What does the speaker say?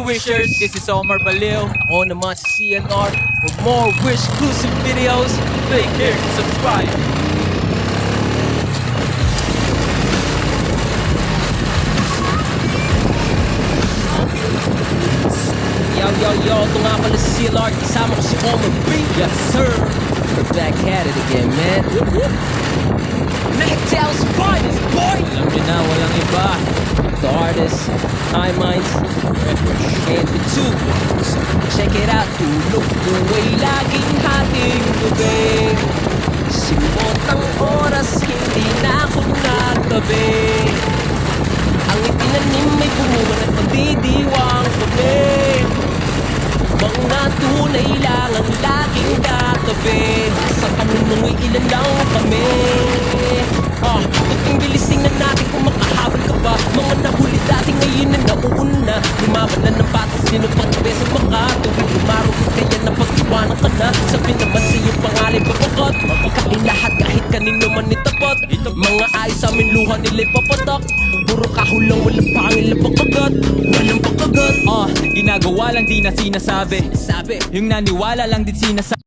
wishers. This is Omar Balil. Ako naman si CNR. For more Wish exclusive videos, click here to subscribe. Yo, ito nga pala si CLR. Kasama ko si Omar B. Yes, sir. We're back at it again, man. Nectel's finest, boy! Alam nyo na, walang iba. The artist, Time Minds, and the two. Check it out, tulog ko ay laging hating tubig. Simot ang oras, hindi na ako nagtabi. Ang itinanim may pumungan at magdidiwang kami. Mga tunay lang ang laging katabi. Sa panunong ay ilan lang kami. Pagking bilis tingnan natin kung makahabol ka ba. Mga nahuli dati ngayon na nauuna. Lumaban na ng patas, sino pang beso makatuwid. Lumarugod kaya na pag-iwanan ka na. Sabi naman sa iyong pangalan papakat. Makain lahat kahit kanino man itapat. Mga ayos sa amin luha nila'y papatak. Puro kahulang walang pangil na pagkagat. Walang pagkagat. Ginagawa lang di na sinasabi. Yung naniwala lang din sinasabi.